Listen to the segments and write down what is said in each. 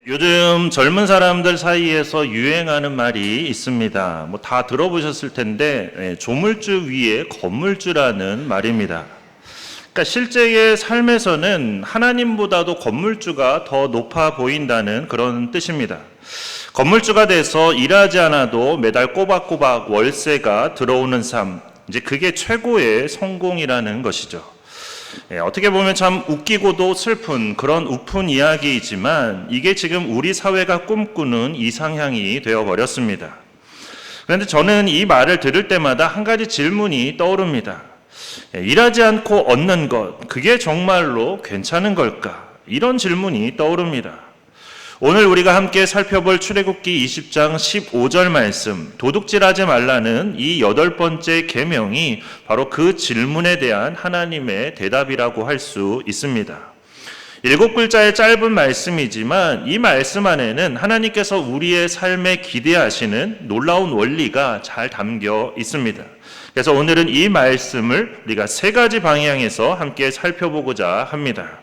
요즘 젊은 사람들 사이에서 유행하는 말이 있습니다. 다 들어보셨을 텐데 조물주 위에 건물주라는 말입니다. 그러니까 실제의 삶에서는 하나님보다도 건물주가 더 높아 보인다는 그런 뜻입니다. 건물주가 돼서 일하지 않아도 매달 꼬박꼬박 월세가 들어오는 삶, 이제 그게 최고의 성공이라는 것이죠. 어떻게 보면 참 웃기고도 슬픈 그런 우픈 이야기이지만 이게 지금 우리 사회가 꿈꾸는 이상향이 되어버렸습니다. 그런데 저는 이 말을 들을 때마다 한 가지 질문이 떠오릅니다. 일하지 않고 얻는 것, 그게 정말로 괜찮은 걸까? 이런 질문이 떠오릅니다. 오늘 우리가 함께 살펴볼 출애굽기 20장 15절 말씀, 도둑질하지 말라는 이 8번째 계명이 바로 그 질문에 대한 하나님의 대답이라고 할 수 있습니다. 7글자의 짧은 말씀이지만 이 말씀 안에는 하나님께서 우리의 삶에 기대하시는 놀라운 원리가 잘 담겨 있습니다. 그래서 오늘은 이 말씀을 우리가 3가지 방향에서 함께 살펴보고자 합니다.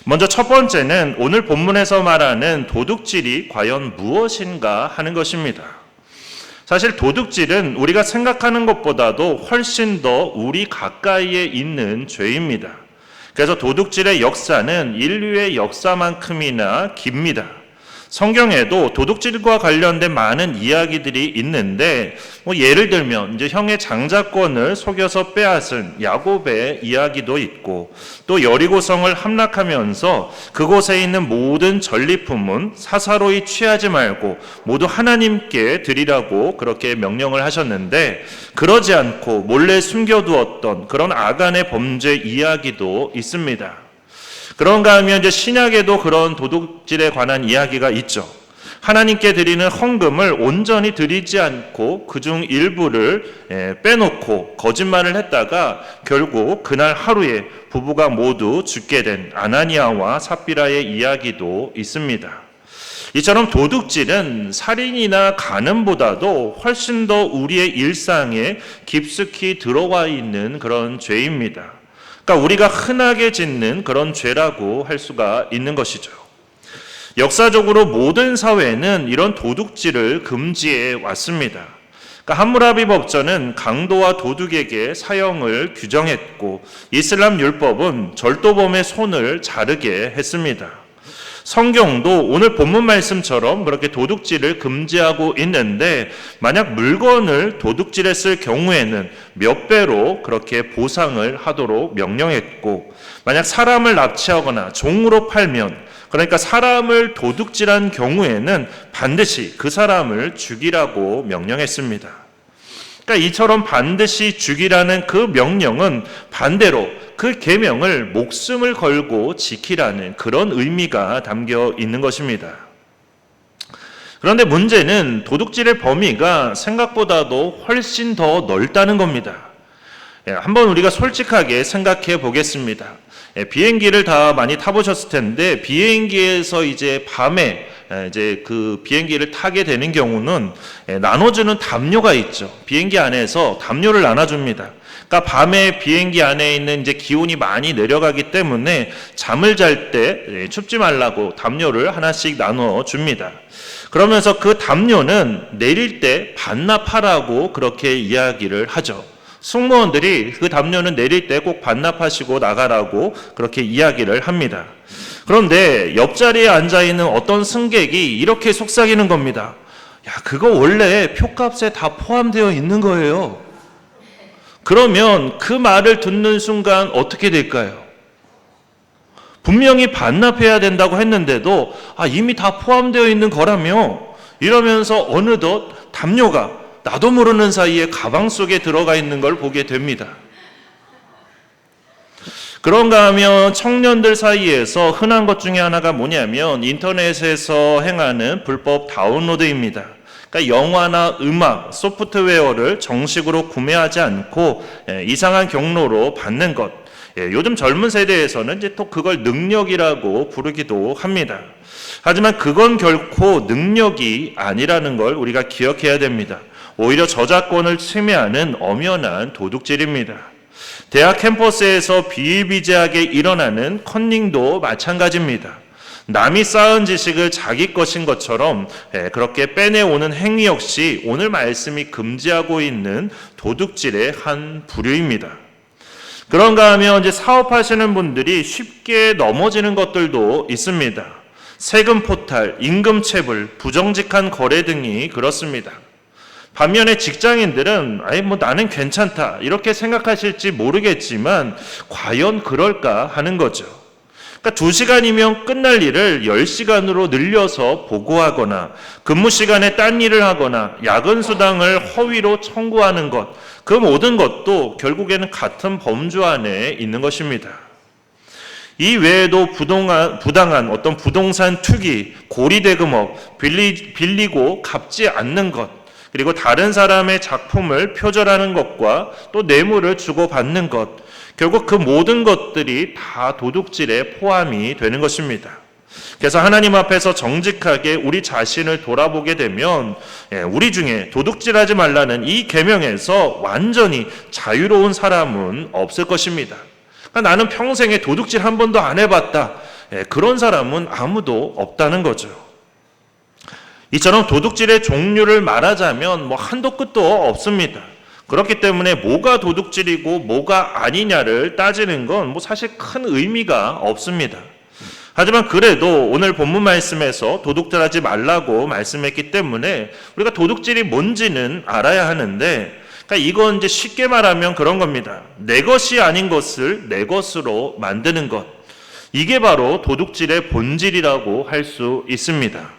먼저 첫 번째는 오늘 본문에서 말하는 도둑질이 과연 무엇인가 하는 것입니다. 사실 도둑질은 우리가 생각하는 것보다도 훨씬 더 우리 가까이에 있는 죄입니다. 그래서 도둑질의 역사는 인류의 역사만큼이나 깁니다. 성경에도 도둑질과 관련된 많은 이야기들이 있는데 예를 들면 이제 형의 장자권을 속여서 빼앗은 야곱의 이야기도 있고 또 여리고성을 함락하면서 그곳에 있는 모든 전리품은 사사로이 취하지 말고 모두 하나님께 드리라고 그렇게 명령을 하셨는데 그러지 않고 몰래 숨겨두었던 그런 아간의 범죄 이야기도 있습니다. 그런가 하면 이제 신약에도 그런 도둑질에 관한 이야기가 있죠. 하나님께 드리는 헌금을 온전히 드리지 않고 그중 일부를 빼놓고 거짓말을 했다가 결국 그날 하루에 부부가 모두 죽게 된 아나니아와 삽비라의 이야기도 있습니다. 이처럼 도둑질은 살인이나 간음보다도 훨씬 더 우리의 일상에 깊숙이 들어와 있는 그런 죄입니다. 그러니까 우리가 흔하게 짓는 그런 죄라고 할 수가 있는 것이죠. 역사적으로 모든 사회는 이런 도둑질을 금지해 왔습니다. 그러니까 함무라비 법전은 강도와 도둑에게 사형을 규정했고 이슬람 율법은 절도범의 손을 자르게 했습니다. 성경도 오늘 본문 말씀처럼 그렇게 도둑질을 금지하고 있는데 만약 물건을 도둑질했을 경우에는 몇 배로 그렇게 보상을 하도록 명령했고 만약 사람을 납치하거나 종으로 팔면 그러니까 사람을 도둑질한 경우에는 반드시 그 사람을 죽이라고 명령했습니다. 그러니까 이처럼 반드시 죽이라는 그 명령은 반대로 그 계명을 목숨을 걸고 지키라는 그런 의미가 담겨 있는 것입니다. 그런데 문제는 도둑질의 범위가 생각보다도 훨씬 더 넓다는 겁니다. 한번 우리가 솔직하게 생각해 보겠습니다. 비행기를 다 많이 타보셨을 텐데 비행기에서 이제 밤에 이제 그 비행기를 타게 되는 경우는 나눠주는 담요가 있죠. 비행기 안에서 담요를 나눠줍니다. 그러니까 밤에 비행기 안에 있는 이제 기온이 많이 내려가기 때문에 잠을 잘 때 춥지 말라고 담요를 하나씩 나눠줍니다. 그러면서 그 담요는 내릴 때 반납하라고 그렇게 이야기를 하죠. 승무원들이 그 담요는 내릴 때 꼭 반납하시고 나가라고 그렇게 이야기를 합니다. 그런데 옆자리에 앉아있는 어떤 승객이 이렇게 속삭이는 겁니다. 야, 그거 원래 표값에 다 포함되어 있는 거예요. 그러면 그 말을 듣는 순간 어떻게 될까요? 분명히 반납해야 된다고 했는데도 이미 다 포함되어 있는 거라며 이러면서 어느덧 담요가 나도 모르는 사이에 가방 속에 들어가 있는 걸 보게 됩니다. 그런가 하면 청년들 사이에서 흔한 것 중에 하나가 뭐냐면 인터넷에서 행하는 불법 다운로드입니다. 그러니까 영화나 음악, 소프트웨어를 정식으로 구매하지 않고 이상한 경로로 받는 것. 요즘 젊은 세대에서는 이제 또 그걸 능력이라고 부르기도 합니다. 하지만 그건 결코 능력이 아니라는 걸 우리가 기억해야 됩니다. 오히려 저작권을 침해하는 엄연한 도둑질입니다. 대학 캠퍼스에서 비일비재하게 일어나는 컨닝도 마찬가지입니다. 남이 쌓은 지식을 자기 것인 것처럼 그렇게 빼내오는 행위 역시 오늘 말씀이 금지하고 있는 도둑질의 한 부류입니다. 그런가 하면 이제 사업하시는 분들이 쉽게 넘어지는 것들도 있습니다. 세금 포탈, 임금 체불, 부정직한 거래 등이 그렇습니다. 반면에 직장인들은 나는 괜찮다 이렇게 생각하실지 모르겠지만 과연 그럴까 하는 거죠. 그러니까 2시간이면 끝날 일을 10시간으로 늘려서 보고하거나 근무 시간에 딴 일을 하거나 야근 수당을 허위로 청구하는 것, 그 모든 것도 결국에는 같은 범주 안에 있는 것입니다. 이 외에도 부당한 어떤 부동산 투기, 고리대금업, 빌리고 갚지 않는 것, 그리고 다른 사람의 작품을 표절하는 것과 또 뇌물을 주고받는 것, 결국 그 모든 것들이 다 도둑질에 포함이 되는 것입니다. 그래서 하나님 앞에서 정직하게 우리 자신을 돌아보게 되면 우리 중에 도둑질하지 말라는 이 계명에서 완전히 자유로운 사람은 없을 것입니다. 그러니까 나는 평생에 도둑질 한 번도 안 해봤다. 그런 사람은 아무도 없다는 거죠. 이처럼 도둑질의 종류를 말하자면 한도 끝도 없습니다. 그렇기 때문에 뭐가 도둑질이고 뭐가 아니냐를 따지는 건 사실 큰 의미가 없습니다. 하지만 그래도 오늘 본문 말씀에서 도둑질하지 말라고 말씀했기 때문에 우리가 도둑질이 뭔지는 알아야 하는데, 그러니까 이건 이제 쉽게 말하면 그런 겁니다. 내 것이 아닌 것을 내 것으로 만드는 것. 이게 바로 도둑질의 본질이라고 할 수 있습니다.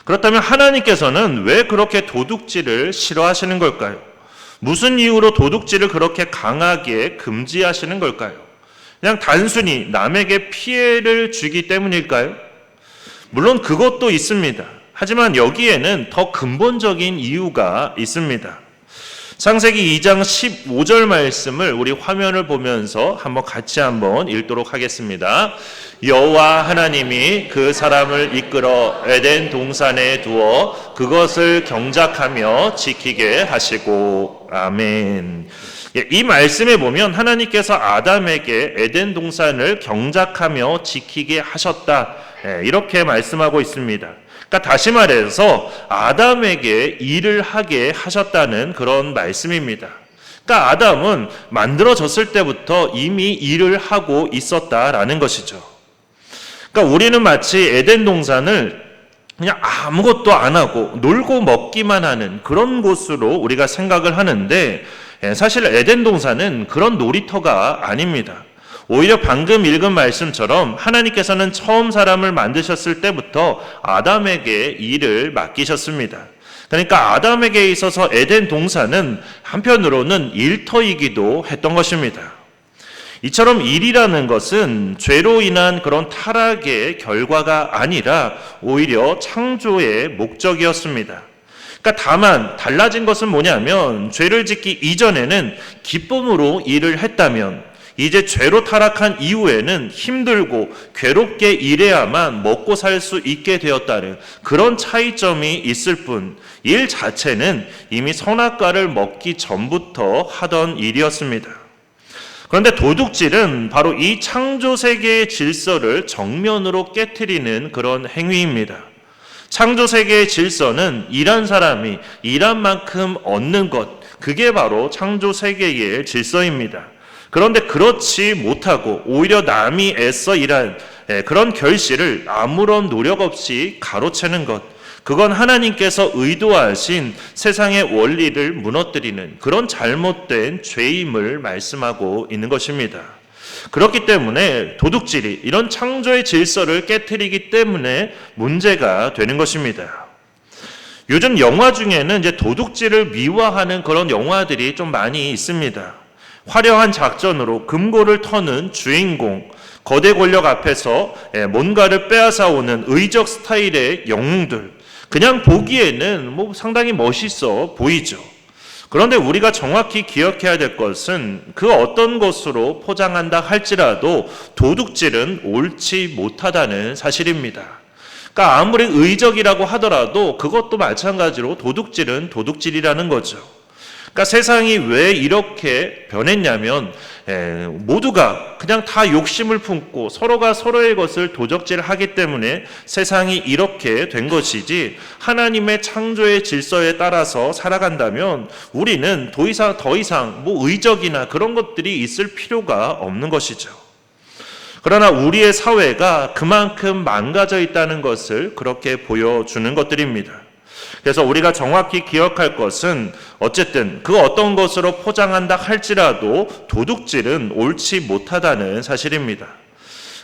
그렇다면 하나님께서는 왜 그렇게 도둑질을 싫어하시는 걸까요? 무슨 이유로 도둑질을 그렇게 강하게 금지하시는 걸까요? 그냥 단순히 남에게 피해를 주기 때문일까요? 물론 그것도 있습니다. 하지만 여기에는 더 근본적인 이유가 있습니다. 창세기 2장 15절 말씀을 우리 화면을 보면서 같이 읽도록 하겠습니다. 여호와 하나님이 그 사람을 이끌어 에덴 동산에 두어 그것을 경작하며 지키게 하시고. 아멘. 이 말씀에 보면 하나님께서 아담에게 에덴 동산을 경작하며 지키게 하셨다, 이렇게 말씀하고 있습니다. 그러니까 다시 말해서 아담에게 일을 하게 하셨다는 그런 말씀입니다. 그러니까 아담은 만들어졌을 때부터 이미 일을 하고 있었다라는 것이죠. 그러니까 우리는 마치 에덴 동산을 그냥 아무것도 안 하고 놀고 먹기만 하는 그런 곳으로 우리가 생각을 하는데, 사실 에덴 동산은 그런 놀이터가 아닙니다. 오히려 방금 읽은 말씀처럼 하나님께서는 처음 사람을 만드셨을 때부터 아담에게 일을 맡기셨습니다. 그러니까 아담에게 있어서 에덴 동산은 한편으로는 일터이기도 했던 것입니다. 이처럼 일이라는 것은 죄로 인한 그런 타락의 결과가 아니라 오히려 창조의 목적이었습니다. 그러니까 다만 달라진 것은 뭐냐면, 죄를 짓기 이전에는 기쁨으로 일을 했다면 이제 죄로 타락한 이후에는 힘들고 괴롭게 일해야만 먹고 살 수 있게 되었다는 그런 차이점이 있을 뿐, 일 자체는 이미 선악과를 먹기 전부터 하던 일이었습니다. 그런데 도둑질은 바로 이 창조 세계의 질서를 정면으로 깨트리는 그런 행위입니다. 창조 세계의 질서는 일한 사람이 일한 만큼 얻는 것, 그게 바로 창조 세계의 질서입니다. 그런데 그렇지 못하고 오히려 남이 애써 일한 그런 결실을 아무런 노력 없이 가로채는 것, 그건 하나님께서 의도하신 세상의 원리를 무너뜨리는 그런 잘못된 죄임을 말씀하고 있는 것입니다. 그렇기 때문에 도둑질이 이런 창조의 질서를 깨트리기 때문에 문제가 되는 것입니다. 요즘 영화 중에는 이제 도둑질을 미화하는 그런 영화들이 좀 많이 있습니다. 화려한 작전으로 금고를 터는 주인공, 거대 권력 앞에서 뭔가를 빼앗아오는 의적 스타일의 영웅들, 그냥 보기에는 상당히 멋있어 보이죠. 그런데 우리가 정확히 기억해야 될 것은 그 어떤 것으로 포장한다 할지라도 도둑질은 옳지 못하다는 사실입니다. 그러니까 아무리 의적이라고 하더라도 그것도 마찬가지로 도둑질은 도둑질이라는 거죠. 그러니까 세상이 왜 이렇게 변했냐면 모두가 그냥 다 욕심을 품고 서로가 서로의 것을 도적질하기 때문에 세상이 이렇게 된 것이지, 하나님의 창조의 질서에 따라서 살아간다면 우리는 더 이상 뭐 의적이나 그런 것들이 있을 필요가 없는 것이죠. 그러나 우리의 사회가 그만큼 망가져 있다는 것을 그렇게 보여주는 것들입니다. 그래서 우리가 정확히 기억할 것은, 어쨌든 그 어떤 것으로 포장한다 할지라도 도둑질은 옳지 못하다는 사실입니다.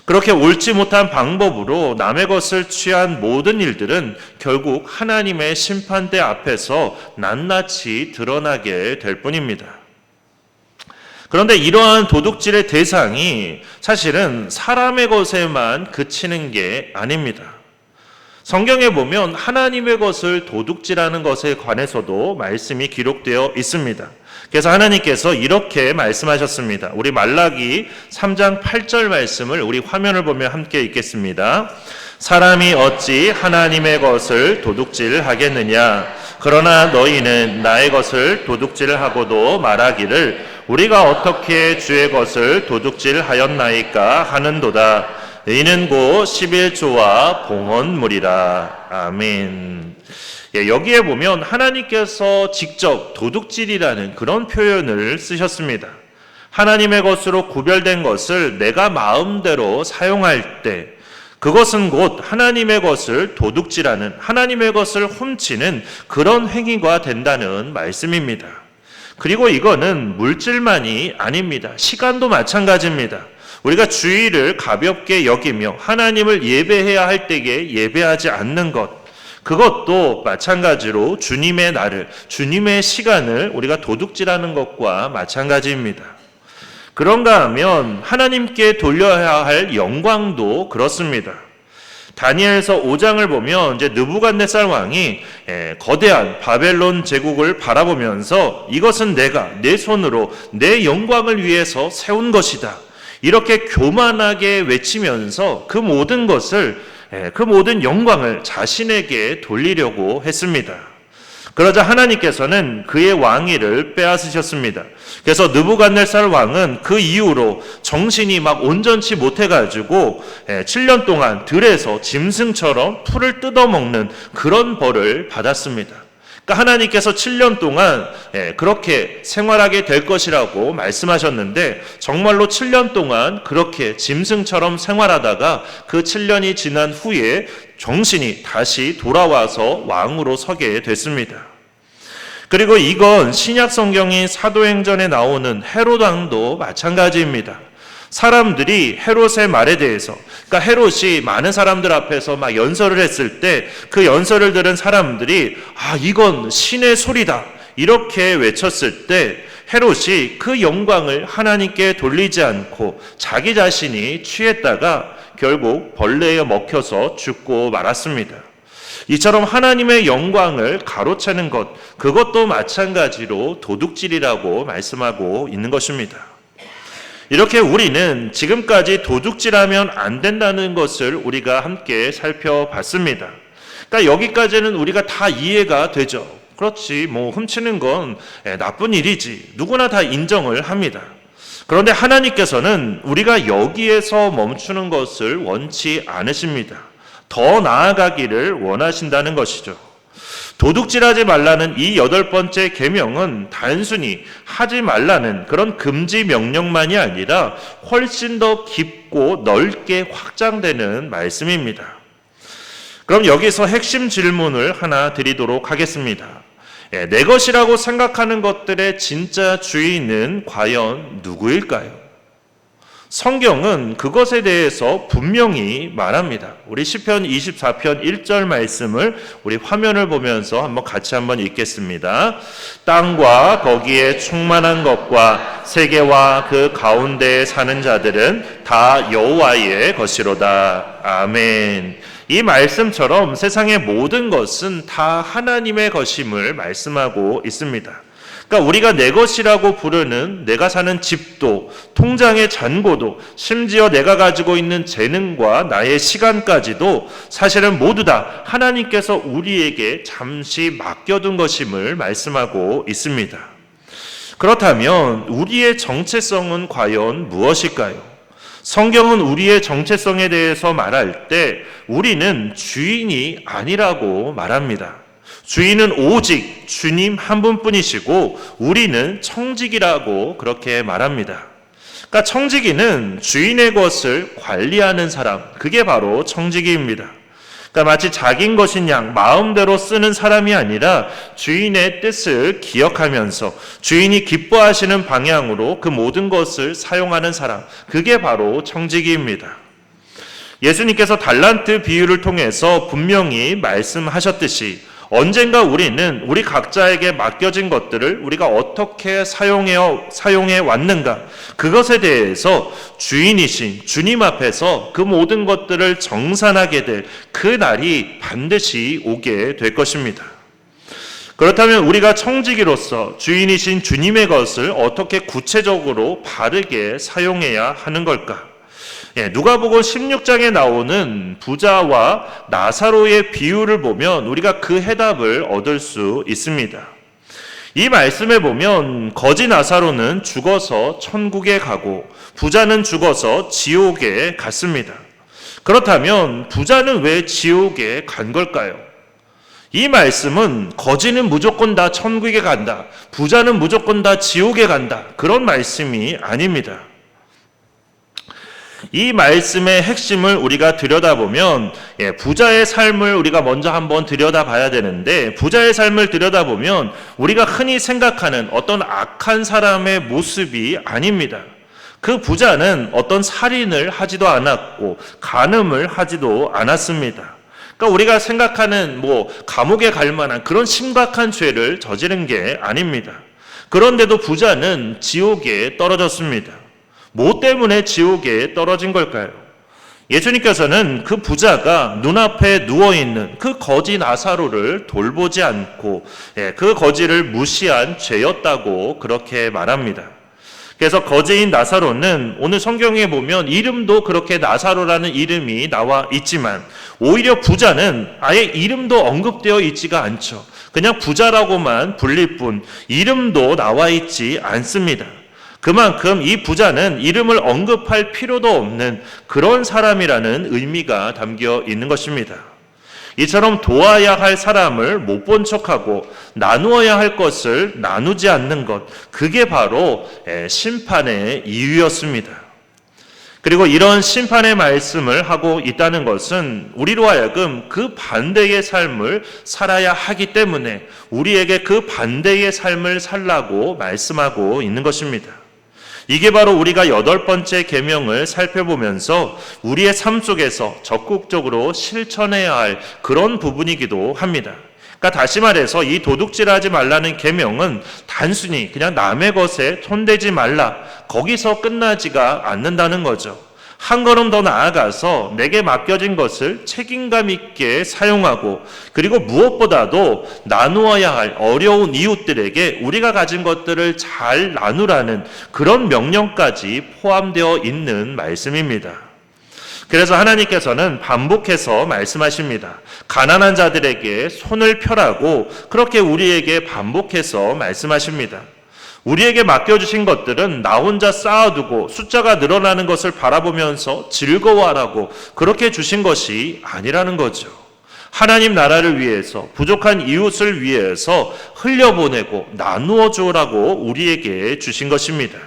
그렇게 옳지 못한 방법으로 남의 것을 취한 모든 일들은 결국 하나님의 심판대 앞에서 낱낱이 드러나게 될 뿐입니다. 그런데 이러한 도둑질의 대상이 사실은 사람의 것에만 그치는 게 아닙니다. 성경에 보면 하나님의 것을 도둑질하는 것에 관해서도 말씀이 기록되어 있습니다. 그래서 하나님께서 이렇게 말씀하셨습니다. 우리 말라기 3장 8절 말씀을 우리 화면을 보며 함께 읽겠습니다. 사람이 어찌 하나님의 것을 도둑질하겠느냐? 그러나 너희는 나의 것을 도둑질하고도 말하기를 우리가 어떻게 주의 것을 도둑질하였나이까 하는도다. 이는 곧 11조와 봉헌물이라. 아멘. 여기에 보면 하나님께서 직접 도둑질이라는 그런 표현을 쓰셨습니다. 하나님의 것으로 구별된 것을 내가 마음대로 사용할 때 그것은 곧 하나님의 것을 도둑질하는, 하나님의 것을 훔치는 그런 행위가 된다는 말씀입니다. 그리고 이거는 물질만이 아닙니다. 시간도 마찬가지입니다. 우리가 주일을 가볍게 여기며 하나님을 예배해야 할 때에 예배하지 않는 것, 그것도 마찬가지로 주님의 날을, 주님의 시간을 우리가 도둑질하는 것과 마찬가지입니다. 그런가 하면 하나님께 돌려야 할 영광도 그렇습니다. 다니엘서 5장을 보면 이제 느부갓네살 왕이 거대한 바벨론 제국을 바라보면서 이것은 내가 내 손으로 내 영광을 위해서 세운 것이다, 이렇게 교만하게 외치면서 그 모든 것을, 그 모든 영광을 자신에게 돌리려고 했습니다. 그러자 하나님께서는 그의 왕위를 빼앗으셨습니다. 그래서 느부갓네살 왕은 그 이후로 정신이 막 온전치 못해가지고 7년 동안 들에서 짐승처럼 풀을 뜯어먹는 그런 벌을 받았습니다. 그러니까 하나님께서 7년 동안 그렇게 생활하게 될 것이라고 말씀하셨는데, 정말로 7년 동안 그렇게 짐승처럼 생활하다가 그 7년이 지난 후에 정신이 다시 돌아와서 왕으로 서게 됐습니다. 그리고 이건 신약 성경인 사도행전에 나오는 헤롯 왕도 마찬가지입니다. 사람들이 헤롯의 말에 대해서, 그러니까 헤롯이 많은 사람들 앞에서 막 연설을 했을 때 그 연설을 들은 사람들이 이건 신의 소리다 이렇게 외쳤을 때 헤롯이 그 영광을 하나님께 돌리지 않고 자기 자신이 취했다가 결국 벌레에 먹혀서 죽고 말았습니다. 이처럼 하나님의 영광을 가로채는 것, 그것도 마찬가지로 도둑질이라고 말씀하고 있는 것입니다. 이렇게 우리는 지금까지 도둑질하면 안 된다는 것을 우리가 함께 살펴봤습니다. 그러니까 여기까지는 우리가 다 이해가 되죠. 그렇지, 뭐 훔치는 건 나쁜 일이지, 누구나 다 인정을 합니다. 그런데 하나님께서는 우리가 여기에서 멈추는 것을 원치 않으십니다. 더 나아가기를 원하신다는 것이죠. 도둑질하지 말라는 이 8번째 계명은 단순히 하지 말라는 그런 금지 명령만이 아니라 훨씬 더 깊고 넓게 확장되는 말씀입니다. 그럼 여기서 핵심 질문을 하나 드리도록 하겠습니다. 내 것이라고 생각하는 것들의 진짜 주인은 과연 누구일까요? 성경은 그것에 대해서 분명히 말합니다. 우리 시편 24편 1절 말씀을 우리 화면을 보면서 같이 한번 읽겠습니다. 땅과 거기에 충만한 것과 세계와 그 가운데에 사는 자들은 다 여호와의 것이로다. 아멘. 이 말씀처럼 세상의 모든 것은 다 하나님의 것임을 말씀하고 있습니다. 그러니까 우리가 내 것이라고 부르는 내가 사는 집도, 통장의 잔고도, 심지어 내가 가지고 있는 재능과 나의 시간까지도 사실은 모두 다 하나님께서 우리에게 잠시 맡겨둔 것임을 말씀하고 있습니다. 그렇다면 우리의 정체성은 과연 무엇일까요? 성경은 우리의 정체성에 대해서 말할 때 우리는 주인이 아니라고 말합니다. 주인은 오직 주님 한 분뿐이시고 우리는 청지기라고 그렇게 말합니다. 그러니까 청지기는 주인의 것을 관리하는 사람, 그게 바로 청지기입니다. 그러니까 마치 자기인 것인 양 마음대로 쓰는 사람이 아니라 주인의 뜻을 기억하면서 주인이 기뻐하시는 방향으로 그 모든 것을 사용하는 사람, 그게 바로 청지기입니다. 예수님께서 달란트 비유를 통해서 분명히 말씀하셨듯이 언젠가 우리는 우리 각자에게 맡겨진 것들을 우리가 어떻게 사용해 왔는가, 그것에 대해서 주인이신 주님 앞에서 그 모든 것들을 정산하게 될 그 날이 반드시 오게 될 것입니다. 그렇다면 우리가 청지기로서 주인이신 주님의 것을 어떻게 구체적으로 바르게 사용해야 하는 걸까? 누가복음 16장에 나오는 부자와 나사로의 비유를 보면 우리가 그 해답을 얻을 수 있습니다. 이 말씀에 보면 거지 나사로는 죽어서 천국에 가고 부자는 죽어서 지옥에 갔습니다. 그렇다면 부자는 왜 지옥에 간 걸까요? 이 말씀은 거지는 무조건 다 천국에 간다, 부자는 무조건 다 지옥에 간다, 그런 말씀이 아닙니다. 이 말씀의 핵심을 우리가 들여다보면 부자의 삶을 우리가 먼저 한번 들여다봐야 되는데, 부자의 삶을 들여다보면 우리가 흔히 생각하는 어떤 악한 사람의 모습이 아닙니다. 그 부자는 어떤 살인을 하지도 않았고 간음을 하지도 않았습니다. 그러니까 우리가 생각하는 감옥에 갈 만한 그런 심각한 죄를 저지른 게 아닙니다. 그런데도 부자는 지옥에 떨어졌습니다. 뭐 때문에 지옥에 떨어진 걸까요? 예수님께서는 그 부자가 눈앞에 누워있는 그 거지 나사로를 돌보지 않고 그 거지를 무시한 죄였다고 그렇게 말합니다. 그래서 거지인 나사로는 오늘 성경에 보면 이름도 그렇게 나사로라는 이름이 나와 있지만 오히려 부자는 아예 이름도 언급되어 있지가 않죠. 그냥 부자라고만 불릴 뿐 이름도 나와 있지 않습니다. 그만큼 이 부자는 이름을 언급할 필요도 없는 그런 사람이라는 의미가 담겨 있는 것입니다. 이처럼 도와야 할 사람을 못 본 척하고 나누어야 할 것을 나누지 않는 것, 그게 바로 심판의 이유였습니다. 그리고 이런 심판의 말씀을 하고 있다는 것은 우리로 하여금 그 반대의 삶을 살아야 하기 때문에 우리에게 그 반대의 삶을 살라고 말씀하고 있는 것입니다. 이게 바로 우리가 8번째 계명을 살펴보면서 우리의 삶 속에서 적극적으로 실천해야 할 그런 부분이기도 합니다. 그러니까 다시 말해서 이 도둑질하지 말라는 계명은 단순히 그냥 남의 것에 손대지 말라, 거기서 끝나지가 않는다는 거죠. 한 걸음 더 나아가서 내게 맡겨진 것을 책임감 있게 사용하고, 그리고 무엇보다도 나누어야 할 어려운 이웃들에게 우리가 가진 것들을 잘 나누라는 그런 명령까지 포함되어 있는 말씀입니다. 그래서 하나님께서는 반복해서 말씀하십니다. 가난한 자들에게 손을 펴라고 그렇게 우리에게 반복해서 말씀하십니다. 우리에게 맡겨주신 것들은 나 혼자 쌓아두고 숫자가 늘어나는 것을 바라보면서 즐거워하라고 그렇게 주신 것이 아니라는 거죠. 하나님 나라를 위해서, 부족한 이웃을 위해서 흘려보내고 나누어 주라고 우리에게 주신 것입니다.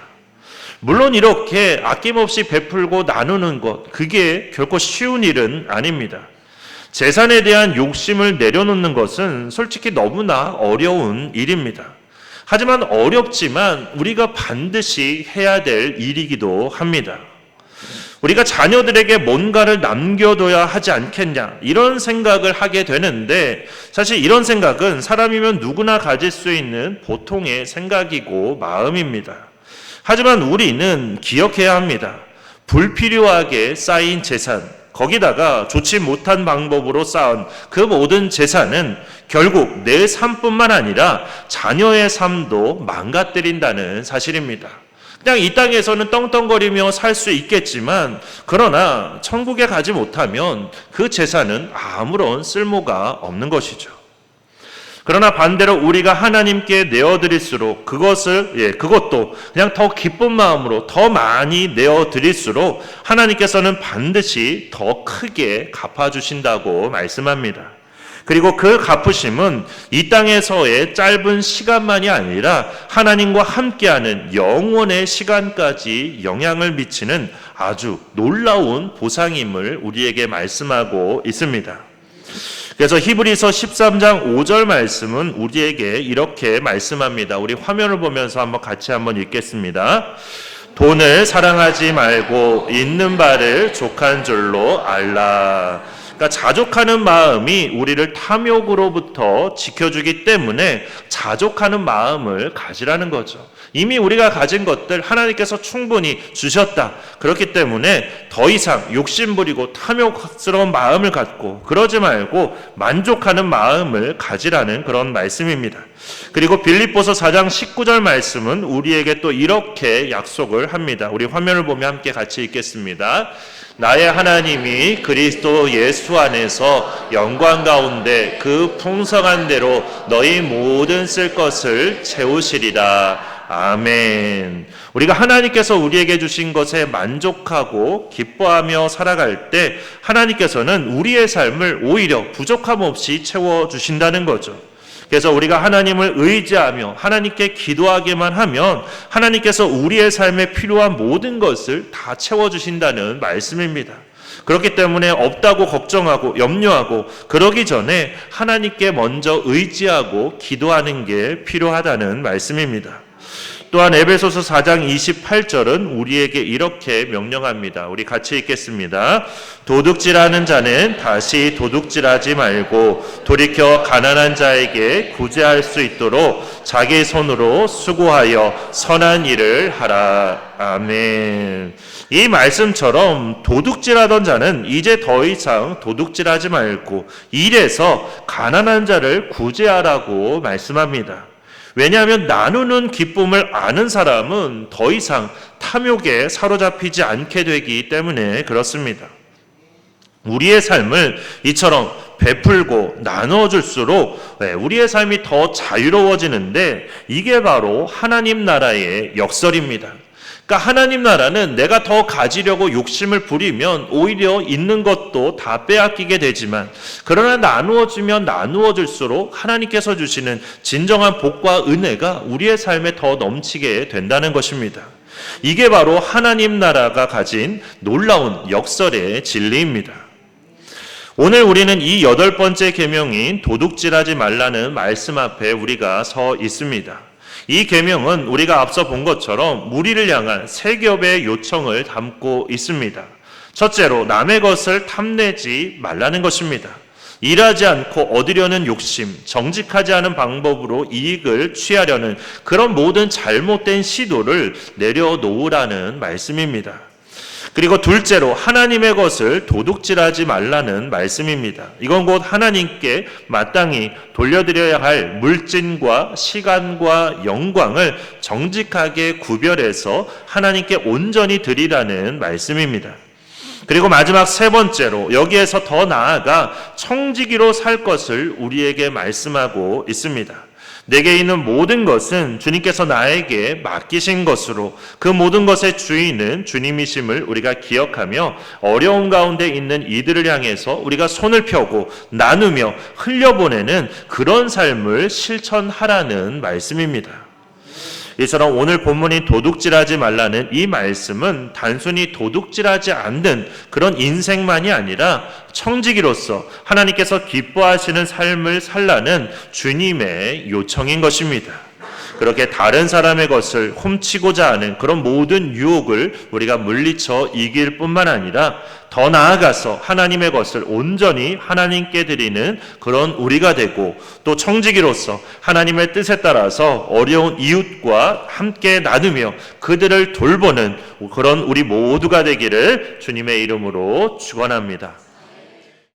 물론 이렇게 아낌없이 베풀고 나누는 것, 그게 결코 쉬운 일은 아닙니다. 재산에 대한 욕심을 내려놓는 것은 솔직히 너무나 어려운 일입니다. 하지만 어렵지만 우리가 반드시 해야 될 일이기도 합니다. 우리가 자녀들에게 뭔가를 남겨둬야 하지 않겠냐, 이런 생각을 하게 되는데, 사실 이런 생각은 사람이면 누구나 가질 수 있는 보통의 생각이고 마음입니다. 하지만 우리는 기억해야 합니다. 불필요하게 쌓인 재산, 거기다가 좋지 못한 방법으로 쌓은 그 모든 재산은 결국 내 삶뿐만 아니라 자녀의 삶도 망가뜨린다는 사실입니다. 그냥 이 땅에서는 떵떵거리며 살 수 있겠지만, 그러나 천국에 가지 못하면 그 재산은 아무런 쓸모가 없는 것이죠. 그러나 반대로 우리가 하나님께 내어드릴수록 그것도 그냥 더 기쁜 마음으로 더 많이 내어드릴수록 하나님께서는 반드시 더 크게 갚아주신다고 말씀합니다. 그리고 그 갚으심은 이 땅에서의 짧은 시간만이 아니라 하나님과 함께하는 영원의 시간까지 영향을 미치는 아주 놀라운 보상임을 우리에게 말씀하고 있습니다. 그래서 히브리서 13장 5절 말씀은 우리에게 이렇게 말씀합니다. 우리 화면을 보면서 같이 한번 읽겠습니다. 돈을 사랑하지 말고 있는 바를 족한 줄로 알라. 그러니까 자족하는 마음이 우리를 탐욕으로부터 지켜주기 때문에 자족하는 마음을 가지라는 거죠. 이미 우리가 가진 것들 하나님께서 충분히 주셨다. 그렇기 때문에 더 이상 욕심부리고 탐욕스러운 마음을 갖고 그러지 말고 만족하는 마음을 가지라는 그런 말씀입니다. 그리고 빌립보서 4장 19절 말씀은 우리에게 또 이렇게 약속을 합니다. 우리 화면을 보며 함께 같이 읽겠습니다. 나의 하나님이 그리스도 예수 안에서 영광 가운데 그 풍성한 대로 너희 모든 쓸 것을 채우시리라. 아멘. 우리가 하나님께서 우리에게 주신 것에 만족하고 기뻐하며 살아갈 때 하나님께서는 우리의 삶을 오히려 부족함 없이 채워주신다는 거죠. 그래서 우리가 하나님을 의지하며 하나님께 기도하기만 하면 하나님께서 우리의 삶에 필요한 모든 것을 다 채워주신다는 말씀입니다. 그렇기 때문에 없다고 걱정하고 염려하고 그러기 전에 하나님께 먼저 의지하고 기도하는 게 필요하다는 말씀입니다. 또한 에베소서 4장 28절은 우리에게 이렇게 명령합니다. 우리 같이 읽겠습니다. 도둑질하는 자는 다시 도둑질하지 말고 돌이켜 가난한 자에게 구제할 수 있도록 자기 손으로 수고하여 선한 일을 하라. 아멘. 이 말씀처럼 도둑질하던 자는 이제 더 이상 도둑질하지 말고 일해서 가난한 자를 구제하라고 말씀합니다. 왜냐하면 나누는 기쁨을 아는 사람은 더 이상 탐욕에 사로잡히지 않게 되기 때문에 그렇습니다. 우리의 삶을 이처럼 베풀고 나누어줄수록 우리의 삶이 더 자유로워지는데 이게 바로 하나님 나라의 역설입니다. 그러니까 하나님 나라는 내가 더 가지려고 욕심을 부리면 오히려 있는 것도 다 빼앗기게 되지만 그러나 나누어주면 나누어질수록 하나님께서 주시는 진정한 복과 은혜가 우리의 삶에 더 넘치게 된다는 것입니다. 이게 바로 하나님 나라가 가진 놀라운 역설의 진리입니다. 오늘 우리는 이 8번째 계명인 도둑질하지 말라는 말씀 앞에 우리가 서 있습니다. 이 계명은 우리가 앞서 본 것처럼 우리를 향한 세 겹의 요청을 담고 있습니다. 첫째로 남의 것을 탐내지 말라는 것입니다. 일하지 않고 얻으려는 욕심, 정직하지 않은 방법으로 이익을 취하려는 그런 모든 잘못된 시도를 내려놓으라는 말씀입니다. 그리고 둘째로 하나님의 것을 도둑질하지 말라는 말씀입니다. 이건 곧 하나님께 마땅히 돌려드려야 할 물질과 시간과 영광을 정직하게 구별해서 하나님께 온전히 드리라는 말씀입니다. 그리고 마지막 세 번째로 여기에서 더 나아가 청지기로 살 것을 우리에게 말씀하고 있습니다. 내게 있는 모든 것은 주님께서 나에게 맡기신 것으로 그 모든 것의 주인은 주님이심을 우리가 기억하며 어려운 가운데 있는 이들을 향해서 우리가 손을 펴고 나누며 흘려보내는 그런 삶을 실천하라는 말씀입니다. 이처럼 오늘 본문이 도둑질하지 말라는 이 말씀은 단순히 도둑질하지 않는 그런 인생만이 아니라 청지기로서 하나님께서 기뻐하시는 삶을 살라는 주님의 요청인 것입니다. 그렇게 다른 사람의 것을 훔치고자 하는 그런 모든 유혹을 우리가 물리쳐 이길 뿐만 아니라 더 나아가서 하나님의 것을 온전히 하나님께 드리는 그런 우리가 되고 또 청지기로서 하나님의 뜻에 따라서 어려운 이웃과 함께 나누며 그들을 돌보는 그런 우리 모두가 되기를 주님의 이름으로 축원합니다.